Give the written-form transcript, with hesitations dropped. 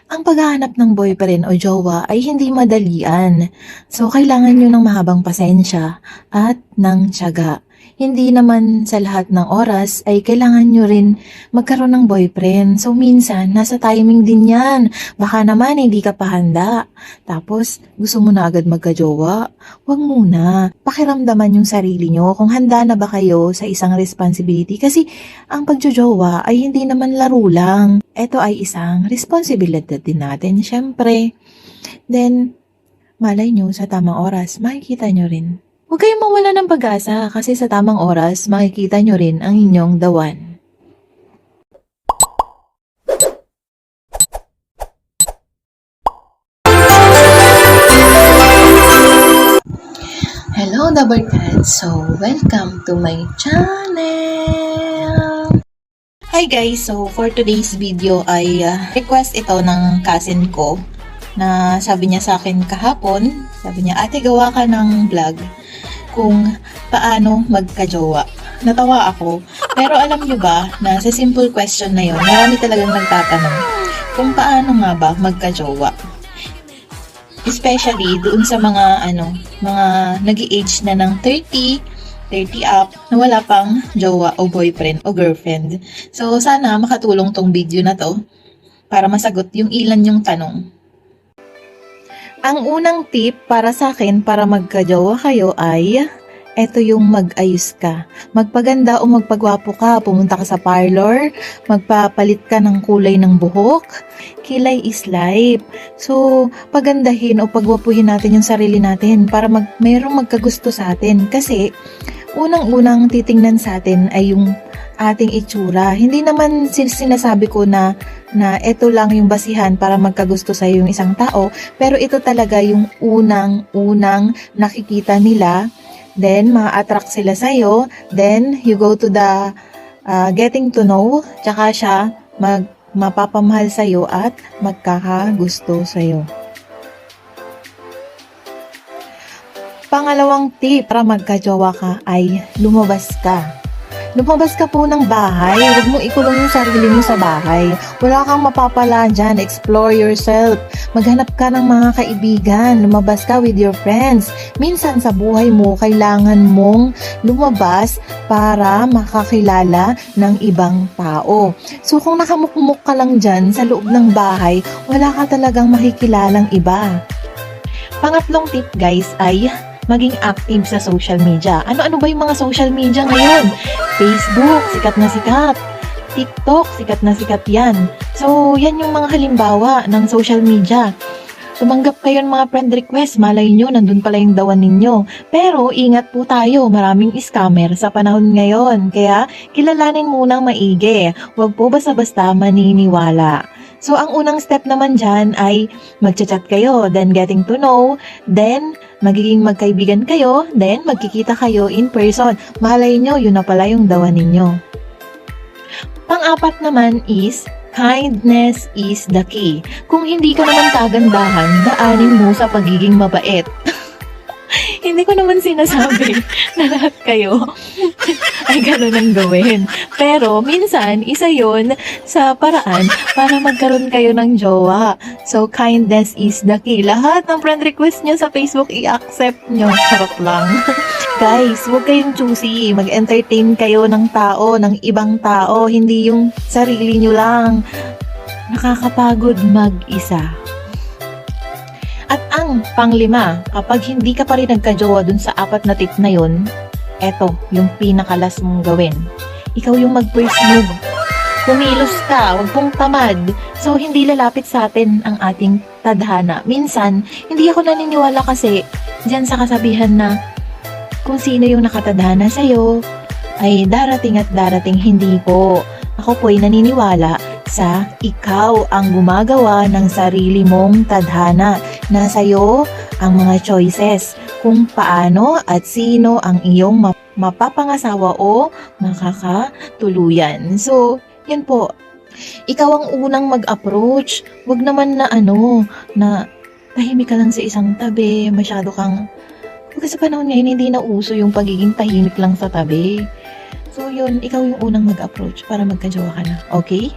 Ang paghahanap ng boyfriend o jowa ay hindi madalian. So, kailangan nyo ng mahabang pasensya at ng tiyaga. Hindi naman sa lahat ng oras ay kailangan nyo rin magkaroon ng boyfriend. So, minsan, nasa timing din yan. Baka naman hindi ka pa handa. Tapos, gusto mo na agad magka-jowa. Huwag muna. Pakiramdaman yung sarili nyo kung handa na ba kayo sa isang responsibility. Kasi, ang pagjojowa ay hindi naman laro lang. Ito ay isang responsibilidad din natin, syempre. Then, malay nyo sa tamang oras, makikita nyo rin. Huwag kayong mawala ng pag-asa kasi sa tamang oras, makikita nyo rin ang inyong the one. Hello, Double Cat! So, welcome to my channel! Hi guys! So, for today's video ay request ito ng cousin ko na sabi niya sa akin kahapon, sabi niya, ate gawa ka ng vlog kung paano magka-jowa. Natawa ako, pero alam niyo ba na sa simple question na yun, marami talagang nagtatanong kung paano nga ba magka-jowa. Especially doon sa mga mga nag-i-age na ng 30 up na wala pang jowa o boyfriend o girlfriend. So sana makatulong tong video na to para masagot yung ilan yung tanong. Ang unang tip para sa akin para magka-jowa kayo ay eto yung mag-ayos ka. Magpaganda o magpagwapo ka, pumunta ka sa parlor, magpapalit ka ng kulay ng buhok. Kilay is life. So, pagandahin o pagwapuhin natin yung sarili natin para mayroong magkagusto sa atin. Kasi, unang-unang titingnan sa atin ay yung ating itsura. Hindi naman sinasabi ko na ito lang yung basihan para magkagusto sa yung isang tao, pero ito talaga yung unang nakikita nila, then ma-attract sila sa'yo, then you go to the getting to know, tsaka siya mapapamahal sa'yo at magkakagusto sa'yo. Pangalawang tip para magka-jowa ka ay lumabas ka. Lumabas ka po ng bahay. Huwag mong ikulong yung sarili mo sa bahay. Wala kang mapapala dyan. Explore yourself. Maghanap ka ng mga kaibigan. Lumabas ka with your friends. Minsan sa buhay mo, kailangan mong lumabas para makakilala ng ibang tao. So kung nakamukmuk ka lang dyan sa loob ng bahay, wala ka talagang makikilalang iba. Pangatlong tip guys ay maging active sa social media. Ano-ano ba yung mga social media ngayon? Facebook, sikat na sikat. TikTok, sikat na sikat yan. So, yan yung mga halimbawa ng social media. Tumanggap kayo ng mga friend request, malay nyo, nandun pala yung dawan ninyo. Pero, ingat po tayo, maraming scammer sa panahon ngayon. Kaya, kilalanin munang maigi. Huwag po basta-basta maniniwala. So, ang unang step naman dyan ay magchat-chat kayo, then getting to know, then magiging magkaibigan kayo, then magkikita kayo in person. Malay nyo, yun na pala yung dawan ninyo. Pang-apat naman is, kindness is the key. Kung hindi ka naman kagandahan, daanin mo sa pagiging mabait. Hindi ko naman sinasabi na lahat kayo ay gano'n ang gawin. Pero minsan, isa yon sa paraan para magkaroon kayo ng jowa. So, kindness is the key. Lahat ng friend request nyo sa Facebook, i-accept nyo. Charot lang. Guys, huwag kayong choosy. Mag-entertain kayo ng tao, ng ibang tao. Hindi yung sarili nyo lang. Nakakapagod mag-isa. At ang panglima, kapag hindi ka pa rin nagka-jowa dun sa 4 na tip na yun, eto, yung pinakalas mong gawin. Ikaw yung mag-first move. Kumilos ka, huwag pong tamad. So, hindi lalapit sa atin ang ating tadhana. Minsan, hindi ako naniniwala kasi dyan sa kasabihan na kung sino yung nakatadhana sa'yo, ay darating at darating. Hindi po. Ako po ay naniniwala sa ikaw ang gumagawa ng sarili mong tadhana. Nasa iyo ang mga choices kung paano at sino ang iyong mapapangasawa o makakatuluyan. So, yun po. Ikaw ang unang mag-approach. Huwag naman na na tahimik ka lang sa isang tabi, masyado kang... Kasi sa panahon ngayon, hindi na uso yung pagiging tahimik lang sa tabi. So, yun, ikaw yung unang mag-approach para magka-jowa ka na. Okay?